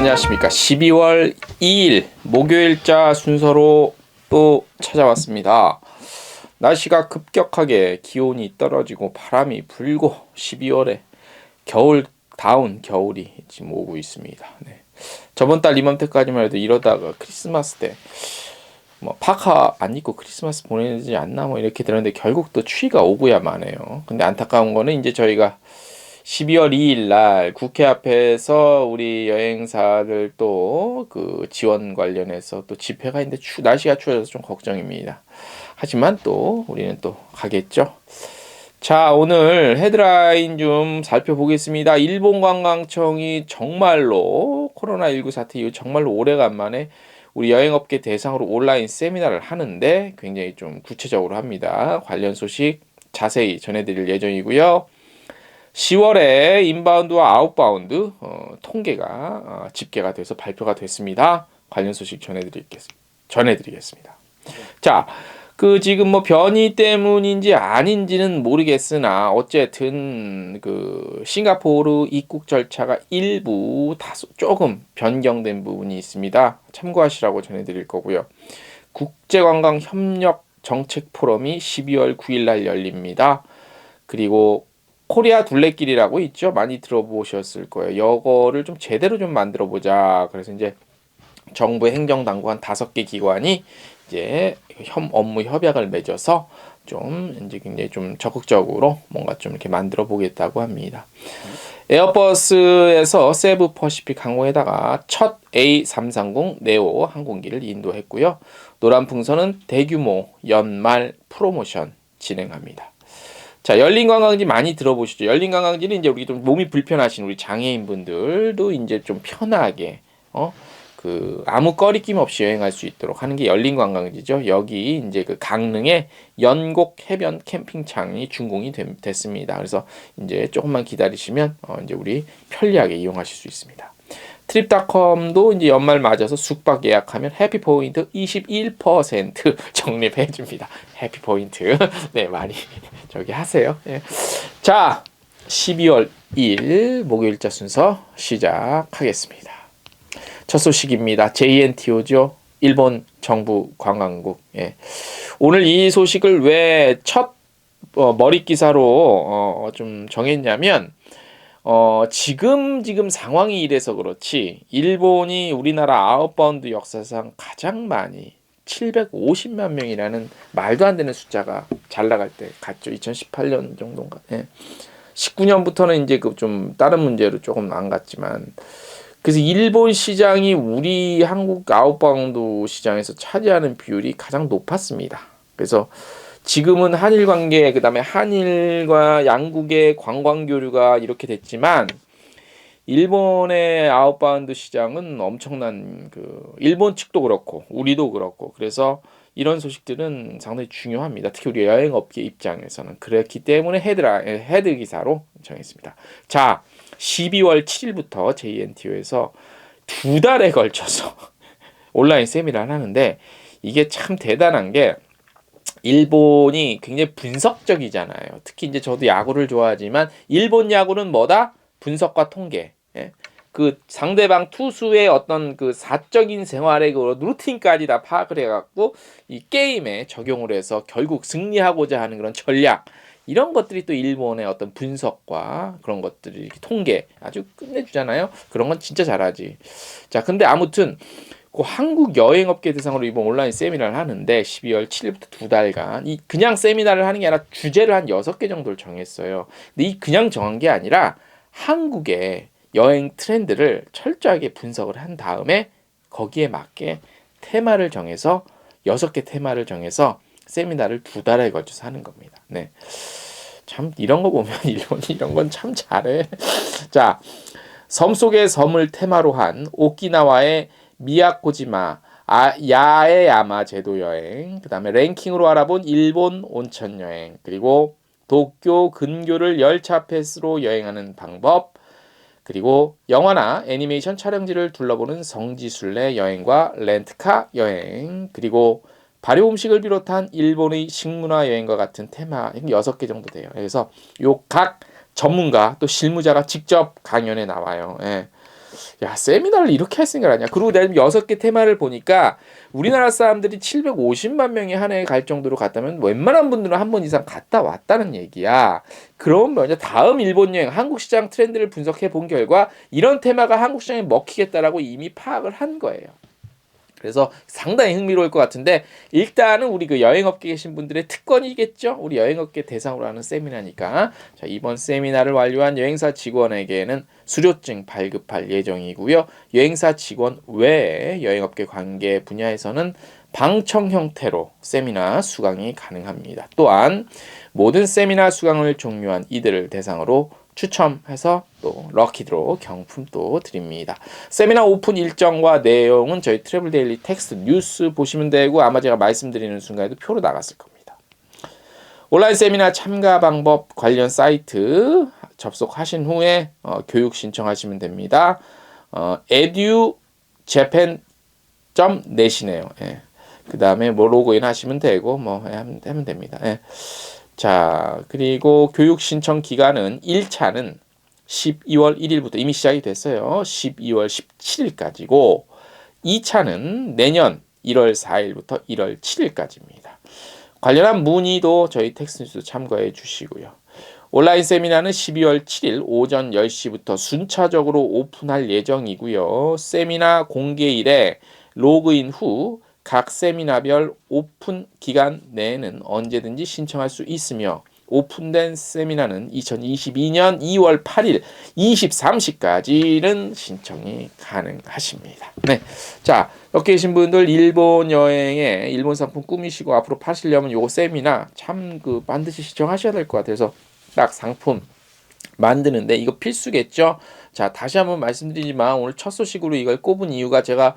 안녕하십니까. 12월 2일 목요일자 순서로 또 찾아왔습니다. 날씨가 급격하게 기온이 떨어지고 바람이 불고 12월에 겨울다운 겨울이 지금 오고 있습니다. 네. 저번 달 이맘때까지만 해도 이러다가 크리스마스 때 뭐 파카 안 입고 크리스마스 보내지 않나 뭐 이렇게 들었는데 결국 또 추위가 오고야 마네요. 근데 안타까운 거는 이제 저희가 12월 2일 날 국회 앞에서 우리 여행사들 또 그 지원 관련해서 또 집회가 있는데 날씨가 추워져서 좀 걱정입니다. 하지만 또 우리는 또 가겠죠. 자, 오늘 헤드라인 좀 살펴보겠습니다. 일본 관광청이 정말로 코로나19 사태 이후 정말로 오래간만에 우리 여행업계 대상으로 온라인 세미나를 하는데 굉장히 좀 구체적으로 합니다. 관련 소식 자세히 전해드릴 예정이고요. 10월에 인바운드와 아웃바운드 통계가 집계가 돼서 발표가 됐습니다. 관련 소식 전해드리겠습니다. 자, 지금 뭐 변이 때문인지 아닌지는 모르겠으나 어쨌든 싱가포르 입국 절차가 일부 조금 변경된 부분이 있습니다. 참고하시라고 전해드릴 거고요. 국제관광협력 정책 포럼이 12월 9일 날 열립니다. 그리고 코리아 둘레길이라고 있죠. 많이 들어보셨을 거예요. 이거를 좀 제대로 좀 만들어 보자. 그래서 이제 정부 행정당국 한 5개 기관이 이제 업무 협약을 맺어서 좀 이제 굉장히 좀 적극적으로 뭔가 좀 이렇게 만들어 보겠다고 합니다. 에어버스에서 세부 퍼시픽 항공에다가 첫 A330 네오 항공기를 인도했고요. 노란 풍선은 대규모 연말 프로모션 진행합니다. 자, 열린관광지 많이 들어보시죠. 열린관광지는 이제 우리 좀 몸이 불편하신 우리 장애인분들도 이제 좀 편하게 아무 꺼리낌 없이 여행할 수 있도록 하는 게 열린관광지죠. 여기 이제 강릉에 연곡 해변 캠핑장이 준공이 됐습니다. 그래서 이제 조금만 기다리시면 이제 우리 편리하게 이용하실 수 있습니다. 트립닷컴도 이제 연말 맞아서 숙박 예약하면 해피포인트 21% 적립해 줍니다. 해피포인트. 네, 많이 저기 하세요. 네. 자, 12월 2일 목요일자 순서 시작하겠습니다. 첫 소식입니다. JNTO죠. 일본 정부 관광국. 예. 오늘 이 소식을 왜 첫 머릿 기사로 좀 정했냐면 지금 상황이 이래서 그렇지 일본이 우리나라 아웃바운드 역사상 가장 많이 750만 명이라는 말도 안 되는 숫자가 잘 나갈 때 갔죠. 2018년 정도인가. 예. 19년부터는 이제 좀 다른 문제로 조금 안 갔지만 그래서 일본 시장이 우리 한국 아웃바운드 시장에서 차지하는 비율이 가장 높았습니다. 그래서 지금은 한일 관계, 그 다음에 한일과 양국의 관광 교류가 이렇게 됐지만 일본의 아웃바운드 시장은 엄청난 일본 측도 그렇고 우리도 그렇고 그래서 이런 소식들은 상당히 중요합니다. 특히 우리 여행업계 입장에서는 그렇기 때문에 헤드 기사로 정했습니다. 자, 12월 7일부터 JNTO에서 2달에 걸쳐서 온라인 세미나를 하는데 이게 참 대단한 게 일본이 굉장히 분석적이잖아요. 특히 이제 저도 야구를 좋아하지만 일본 야구는 뭐다? 분석과 통계. 예? 상대방 투수의 어떤 사적인 생활의 루틴까지 다 파악을 해갖고 이 게임에 적용을 해서 결국 승리하고자 하는 그런 전략. 이런 것들이 또 일본의 어떤 분석과 그런 것들이 통계 아주 끝내주잖아요. 그런 건 진짜 잘하지. 자, 근데 아무튼 한국 여행업계 대상으로 이번 온라인 세미나를 하는데 12월 7일부터 2달간 그냥 세미나를 하는 게 아니라 주제를 한 6개 정도를 정했어요. 근데 이 그냥 정한 게 아니라 한국의 여행 트렌드를 철저하게 분석을 한 다음에 거기에 맞게 테마를 정해서 6개 테마를 정해서 세미나를 2달에 걸쳐서 하는 겁니다. 네. 참 이런 거 보면 일본이 이런 건 참 잘해. 자, 섬 속의 섬을 테마로 한 오키나와의 미야코지마 야에야마 제도 여행, 그 다음에 랭킹으로 알아본 일본 온천 여행, 그리고 도쿄 근교를 열차 패스로 여행하는 방법, 그리고 영화나 애니메이션 촬영지를 둘러보는 성지순례 여행과 렌트카 여행, 그리고 발효 음식을 비롯한 일본의 식문화 여행과 같은 테마 6개 정도 돼요. 그래서 요 각 전문가 또 실무자가 직접 강연에 나와요. 예. 야, 세미나를 이렇게 할 생각 아니야. 그리고 내가 6개 테마를 보니까 우리나라 사람들이 750만 명이 한 해에 갈 정도로 갔다면 웬만한 분들은 한 번 이상 갔다 왔다는 얘기야. 그럼 뭐냐, 다음 일본 여행, 한국 시장 트렌드를 분석해 본 결과 이런 테마가 한국 시장에 먹히겠다라고 이미 파악을 한 거예요. 그래서 상당히 흥미로울 것 같은데, 일단은 우리 그 여행업계에 계신 분들의 특권이겠죠. 우리 여행업계 대상으로 하는 세미나니까. 자, 이번 세미나를 완료한 여행사 직원에게는 수료증 발급할 예정이고요. 여행사 직원 외에 여행업계 관계 분야에서는 방청 형태로 세미나 수강이 가능합니다. 또한 모든 세미나 수강을 종료한 이들을 대상으로 추첨해서 또 럭키드로 경품도 드립니다. 세미나 오픈 일정과 내용은 저희 트래블 데일리 텍스트 뉴스 보시면 되고, 아마 제가 말씀드리는 순간에도 표로 나갔을 겁니다. 온라인 세미나 참가 방법 관련 사이트 접속하신 후에 교육 신청하시면 됩니다. edujapan.net이네요. 예. 그 다음에 뭐 로그인 하시면 되고 뭐 하면 됩니다. 예. 자, 그리고 교육 신청 기간은 1차는 12월 1일부터 이미 시작이 됐어요. 12월 17일까지고 2차는 내년 1월 4일부터 1월 7일까지입니다. 관련한 문의도 저희 텍스트뉴스 참고해 주시고요. 온라인 세미나는 12월 7일 오전 10시부터 순차적으로 오픈할 예정이고요. 세미나 공개일에 로그인 후 각 세미나별 오픈 기간 내에는 언제든지 신청할 수 있으며, 오픈된 세미나는 2022년 2월 8일 23시까지는 신청이 가능하십니다. 네. 자, 여기 계신 분들 일본 여행에 일본 상품 꾸미시고 앞으로 파시려면 요거 세미나 참 반드시 신청하셔야 될 것 같아요. 그래서 딱 상품 만드는데 이거 필수겠죠? 자, 다시 한번 말씀드리지만 오늘 첫 소식으로 이걸 꼽은 이유가 제가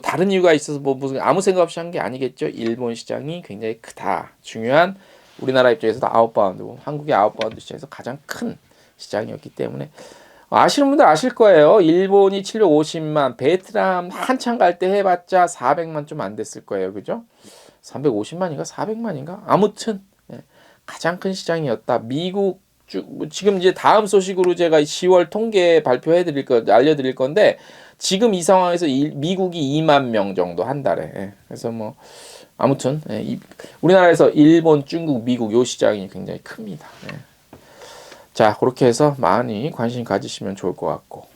다른 이유가 있어서 무슨 아무 생각 없이 한 게 아니겠죠? 일본 시장이 굉장히 크다. 중요한, 우리나라 입장에서도 아웃바운드고 한국의 아웃바운드 시장에서 가장 큰 시장이었기 때문에 아시는 분들 아실 거예요. 일본이 750만, 베트남 한창 갈 때 해봤자 400만 좀 안 됐을 거예요. 그죠? 350만인가 400만인가? 아무튼 가장 큰 시장이었다. 미국 지금 이제 다음 소식으로 제가 10월 통계 알려드릴 건데, 지금 이 상황에서 미국이 2만 명 정도 한 달에. 그래서 뭐 아무튼 우리나라에서 일본, 중국, 미국 요 시장이 굉장히 큽니다. 자, 그렇게 해서 많이 관심 가지시면 좋을 것 같고,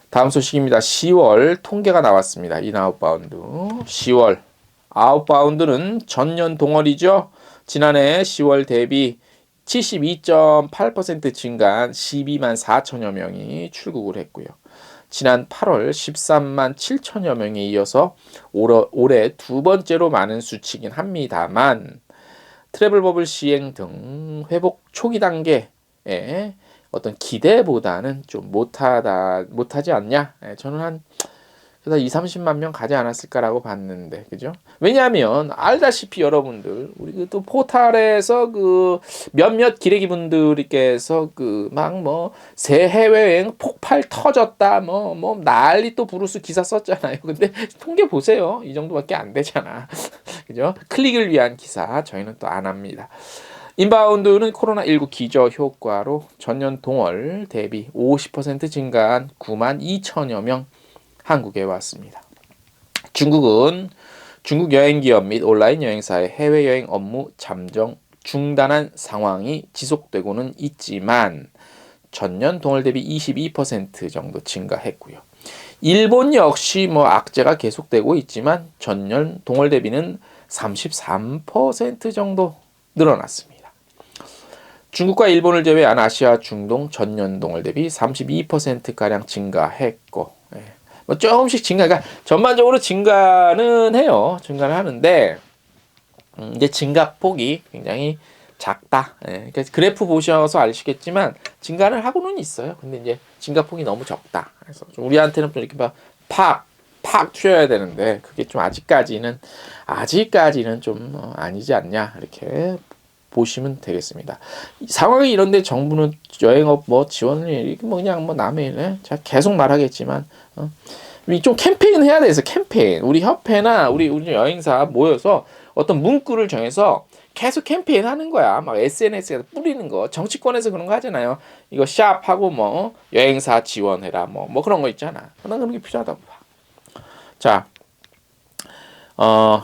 다음 소식입니다. 10월 통계가 나왔습니다. 인아웃바운드 10월 아웃바운드는 전년 동월이죠. 지난해 10월 대비 72.8% 증가한 12만 4천여 명이 출국을 했고요. 지난 8월 13만 7천여 명에 이어서 올해 두 번째로 많은 수치긴 합니다만, 트래블 버블 시행 등 회복 초기 단계에 어떤 기대보다는 좀 못하지 않냐? 저는 그래서 2,30만 명 가지 않았을까라고 봤는데, 그죠? 왜냐하면 알다시피 여러분들, 우리 또 포탈에서 몇몇 기레기 분들께서 새 해외여행 폭발 터졌다, 난리 또 부르스 기사 썼잖아요. 근데 통계 보세요. 이 정도밖에 안 되잖아. 그죠? 클릭을 위한 기사 저희는 또 안 합니다. 인바운드는 코로나19 기저 효과로 전년 동월 대비 50% 증가한 9만 2천여 명 한국에 왔습니다. 중국 여행기업 및 온라인 여행사의 해외여행 업무 잠정 중단한 상황이 지속되고는 있지만 전년 동월 대비 22% 정도 증가했고요. 일본 역시 악재가 계속되고 있지만 전년 동월 대비는 33% 정도 늘어났습니다. 중국과 일본을 제외한 아시아, 중동 전년 동월 대비 32%가량 증가했고, 조금씩 그러니까 전반적으로 증가는 해요. 증가는 하는데, 이제 증가폭이 굉장히 작다. 그러니까 그래프 보셔서 아시겠지만, 증가는 하고는 있어요. 근데 이제 증가폭이 너무 적다. 그래서 좀 우리한테는 좀 이렇게 팍 튀어야 되는데, 그게 좀 아직까지는 좀 아니지 않냐. 이렇게 보시면 되겠습니다. 상황이 이런데 정부는 여행업 지원을 그냥 남의 일, 제가 계속 말하겠지만, 좀 캠페인 해야 돼서 캠페인. 우리 협회나 우리 여행사 모여서 어떤 문구를 정해서 계속 캠페인 하는 거야. 막 SNS에서 뿌리는 거. 정치권에서 그런 거 하잖아요. 이거 샵하고 뭐 여행사 지원해라. 뭐 그런 거 있잖아. 난 그런 게 필요하다고 봐. 자,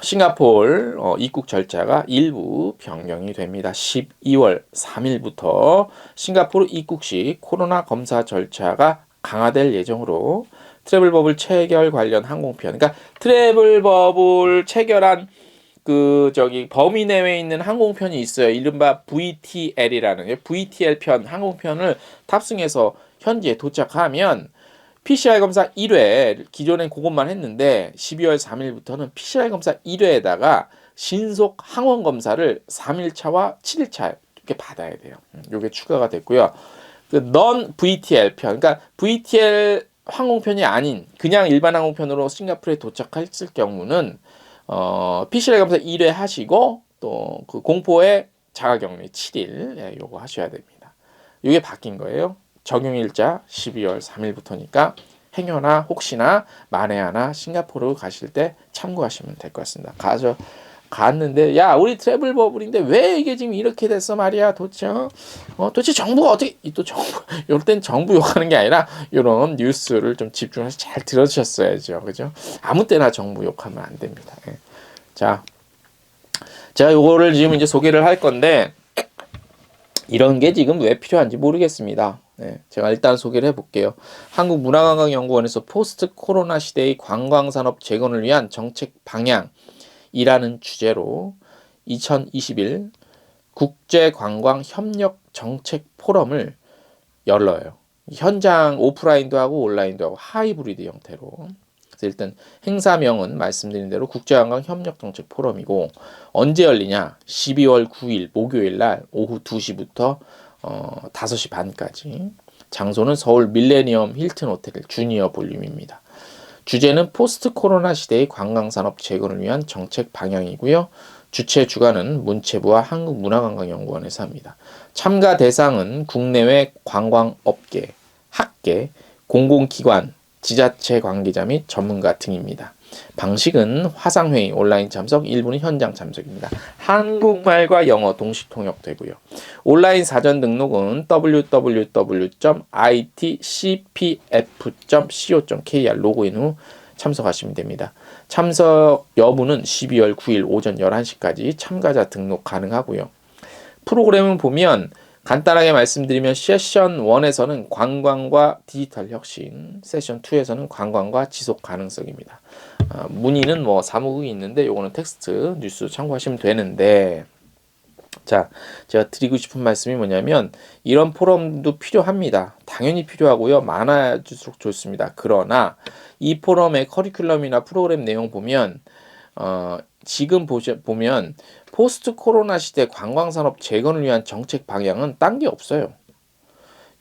싱가포르 입국 절차가 일부 변경이 됩니다. 12월 3일부터 싱가포르 입국 시 코로나 검사 절차가 강화될 예정으로 트래블 버블 체결 관련 항공편, 그러니까 트래블 버블 체결한 범위 내외에 있는 항공편이 있어요. 이른바 VTL이라는 VTL 편 항공편을 탑승해서 현지에 도착하면 PCR 검사 1회, 기존엔 그것만 했는데 12월 3일부터는 PCR 검사 1회에다가 신속 항원 검사를 3일차와 7일차 이렇게 받아야 돼요. 이게 추가가 됐고요. 넌 VTL 편, 그러니까 VTL 항공편이 아닌 그냥 일반 항공편으로 싱가포르에 도착했을 경우는 PCR 검사 1회 하시고 또 그 공포의 자가격리 7일 요거 하셔야 됩니다. 이게 바뀐 거예요. 적용일자 12월 3일부터니까 행여나 혹시나 만에 하나 싱가포르 가실 때 참고하시면 될 것 같습니다. 갔는데 야 우리 트래블 버블인데 왜 이게 지금 이렇게 됐어 말이야 도대체 정부가 어떻게 또 정부 이럴 땐 정부 욕하는 게 아니라 이런 뉴스를 좀 집중해서 잘 들어주셨어야죠. 그죠? 아무 때나 정부 욕하면 안 됩니다. 예. 자, 제가 요거를 지금 이제 소개를 할 건데 이런 게 지금 왜 필요한지 모르겠습니다. 네, 제가 일단 소개를 해볼게요. 한국문화관광연구원에서 포스트 코로나 시대의 관광산업 재건을 위한 정책 방향이라는 주제로 2021 국제관광협력 정책 포럼을 열어요. 현장 오프라인도 하고 온라인도 하고 하이브리드 형태로. 그래서 일단 행사명은 말씀드린 대로 국제관광협력정책 포럼이고 언제 열리냐? 12월 9일 목요일 날 오후 2시부터 5시 반까지. 장소는 서울 밀레니엄 힐튼 호텔 주니어 볼륨입니다. 주제는 포스트 코로나 시대의 관광산업 재건을 위한 정책 방향이고요. 주최 주관은 문체부와 한국문화관광연구원에서 합니다. 참가 대상은 국내외 관광업계, 학계, 공공기관, 지자체 관계자 및 전문가 등입니다. 방식은 화상회의, 온라인 참석, 일부는 현장 참석입니다. 한국말과 영어 동시 통역되고요. 온라인 사전 등록은 www.itcpf.co.kr 로그인 후 참석하시면 됩니다. 참석 여부는 12월 9일 오전 11시까지 참가자 등록 가능하고요. 프로그램을 보면 간단하게 말씀드리면 세션 1에서는 관광과 디지털 혁신, 세션 2에서는 관광과 지속 가능성입니다. 문의는 뭐 사무국이 있는데 요거는 텍스트 뉴스 참고하시면 되는데 자, 제가 드리고 싶은 말씀이 뭐냐면 이런 포럼도 필요합니다. 당연히 필요하고요. 많아질수록 좋습니다. 그러나 이 포럼의 커리큘럼이나 프로그램 내용 보면 지금 보면 포스트 코로나 시대 관광산업 재건을 위한 정책 방향은 딴 게 없어요.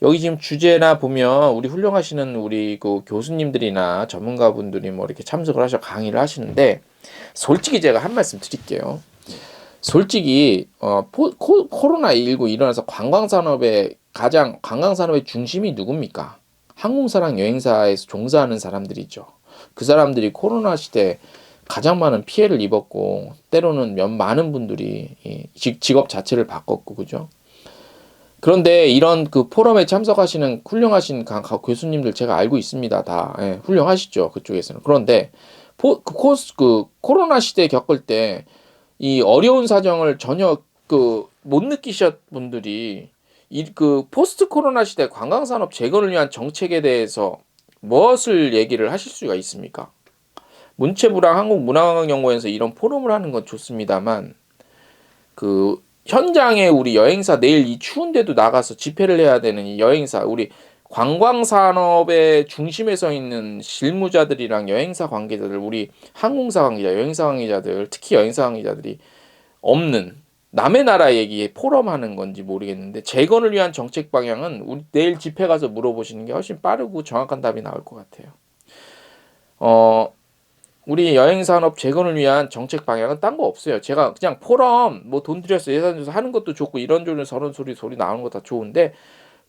여기 지금 주제나 보면 우리 훌륭하시는 우리 그 교수님들이나 전문가분들이 뭐 이렇게 참석을 하셔 강의를 하시는데 솔직히 제가 한 말씀 드릴게요. 솔직히 코로나19 일어나서 관광산업의 중심이 누굽니까? 항공사랑 여행사에서 종사하는 사람들이죠. 그 사람들이 코로나 시대 가장 많은 피해를 입었고 때로는 많은 분들이 직업 자체를 바꿨고 그죠? 그런데 이런 그 포럼에 참석하시는 훌륭하신 교수님들 제가 알고 있습니다. 다 훌륭하시죠 그쪽에서는. 그런데 코로나 시대 겪을 때 이 어려운 사정을 전혀 못 느끼셨 분들이 포스트 코로나 시대 관광산업 재건을 위한 정책에 대해서 무엇을 얘기를 하실 수가 있습니까? 문체부랑 한국문화관광연구원에서 이런 포럼을 하는 건 좋습니다만 현장에 우리 여행사 내일 이 추운데도 나가서 집회를 해야 되는 이 여행사 우리 관광산업의 중심에 서 있는 실무자들이랑 여행사 관계자들 우리 항공사 관계자 여행사 관계자들 특히 여행사 관계자들이 없는 남의 나라 얘기에 포럼하는 건지 모르겠는데 재건을 위한 정책 방향은 우리 내일 집회 가서 물어보시는 게 훨씬 빠르고 정확한 답이 나올 것 같아요. 우리 여행산업 재건을 위한 정책 방향은 딴 거 없어요. 제가 그냥 포럼 뭐 돈 들여서 예산 줘서 하는 것도 좋고 이런저런 저런 소리 나오는 거 다 좋은데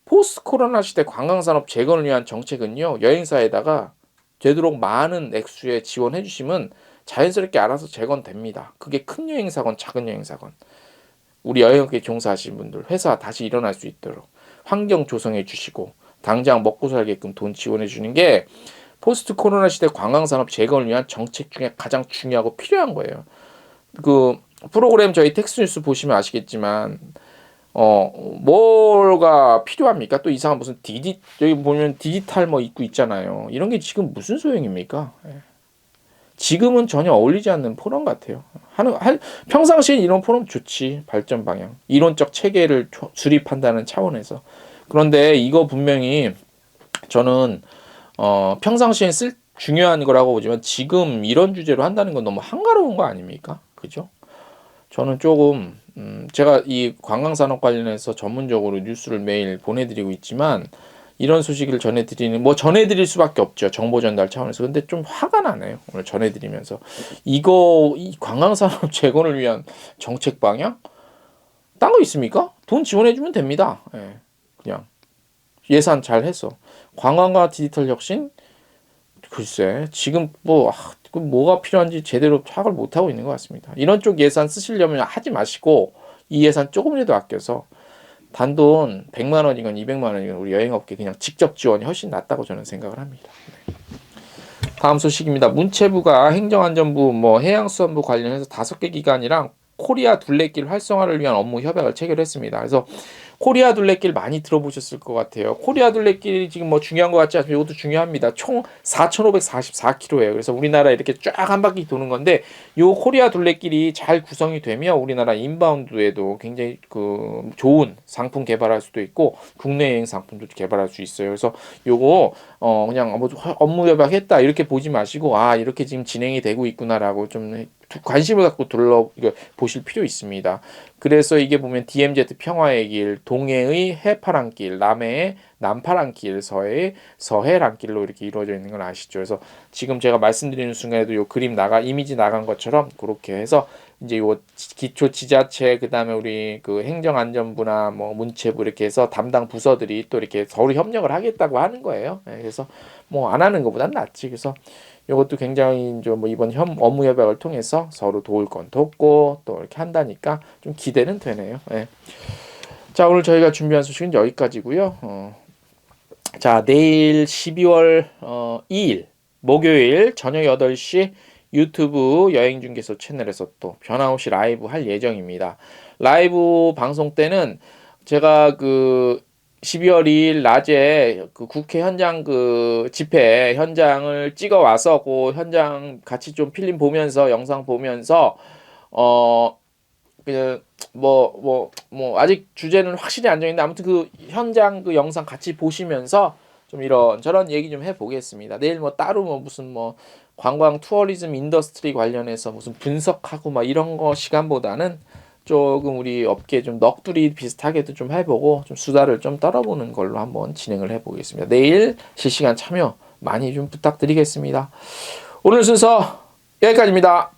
포스트 코로나 시대 관광산업 재건을 위한 정책은요. 여행사에다가 되도록 많은 액수에 지원해 주시면 자연스럽게 알아서 재건됩니다. 그게 큰 여행사건 작은 여행사건. 우리 여행업계 종사하시는 분들 회사 다시 일어날 수 있도록 환경 조성해 주시고 당장 먹고 살게끔 돈 지원해 주는 게 포스트 코로나 시대 관광산업 재건을 위한 정책 중에 가장 중요하고 필요한 거예요. 그 프로그램 저희 텍스트뉴스 보시면 아시겠지만 뭐가 필요합니까? 또 이상한 무슨 여기 보면 디지털 뭐 입구 있잖아요. 이런 게 지금 무슨 소용입니까? 지금은 전혀 어울리지 않는 포럼 같아요. 평상시엔 이런 포럼 좋지. 발전 방향. 이론적 체계를 수립한다는 차원에서. 그런데 이거 분명히 저는 평상시엔 중요한 거라고 보지만 지금 이런 주제로 한다는 건 너무 한가로운 거 아닙니까? 그죠? 저는 조금 제가 이 관광산업 관련해서 전문적으로 뉴스를 매일 보내드리고 있지만 이런 소식을 전해드릴 수밖에 없죠. 정보 전달 차원에서. 근데 좀 화가 나네요. 오늘 전해드리면서. 이 관광산업 재건을 위한 정책 방향? 딴 거 있습니까? 돈 지원해주면 됩니다. 예, 그냥. 예산 잘 해서. 관광과 디지털 혁신? 글쎄, 지금 뭐가 필요한지 제대로 파악을 못하고 있는 것 같습니다. 이런 쪽 예산 쓰시려면 하지 마시고, 이 예산 조금이라도 아껴서, 단돈 100만 원이건 200만 원이건 우리 여행업계 그냥 직접 지원이 훨씬 낫다고 저는 생각을 합니다. 네. 다음 소식입니다. 문체부가 행정안전부, 해양수산부 관련해서 5개 기관이랑 코리아 둘레길 활성화를 위한 업무 협약을 체결했습니다. 그래서 코리아 둘레길 많이 들어보셨을 것 같아요. 코리아 둘레길이 지금 중요한 것 같지 않습니까? 이것도 중요합니다. 총 4,544km예요. 그래서 우리나라 이렇게 쫙 한 바퀴 도는 건데 요 코리아 둘레길이 잘 구성이 되면 우리나라 인바운드에도 굉장히 좋은 상품 개발할 수도 있고 국내 여행 상품도 개발할 수 있어요. 그래서 요거 그냥 업무 협약했다 이렇게 보지 마시고 이렇게 지금 진행이 되고 있구나라고 좀 관심을 갖고 보실 필요 있습니다. 그래서 이게 보면 DMZ 평화의 길, 동해의 해파랑길, 남해의 남파랑길, 서해의 서해랑길로 이렇게 이루어져 있는 건 아시죠? 그래서 지금 제가 말씀드리는 순간에도 요 이미지 나간 것처럼 그렇게 해서 이제 요 기초 지자체 그다음에 우리 행정안전부나 문체부 이렇게 해서 담당 부서들이 또 이렇게 서로 협력을 하겠다고 하는 거예요. 그래서 안 하는 것보단 낫지. 그래서 이것도 굉장히 좀 이번 업무 협약을 통해서 서로 도울 건 돕고 또 이렇게 한다니까 좀 기대는 되네요. 예. 자, 오늘 저희가 준비한 소식은 여기까지고요. 자, 내일 12월 2일 목요일 저녁 8시 유튜브 여행중개소 채널에서 또 변함없이 라이브 할 예정입니다. 라이브 방송 때는 제가 12월 2일 낮에 국회 현장 집회 현장을 찍어 와서 현장 같이 좀 필름 보면서 영상 보면서 아직 주제는 확실히 안 정했는데 아무튼 현장 영상 같이 보시면서 좀 이런저런 얘기 좀 해보겠습니다. 내일 따로 무슨 관광 투어리즘 인더스트리 관련해서 무슨 분석하고 이런 거 시간보다는 조금 우리 업계 좀 넋두리 비슷하게도 좀 해보고 좀 수다를 좀 떨어보는 걸로 한번 진행을 해보겠습니다. 내일 실시간 참여 많이 좀 부탁드리겠습니다. 오늘 순서 여기까지입니다.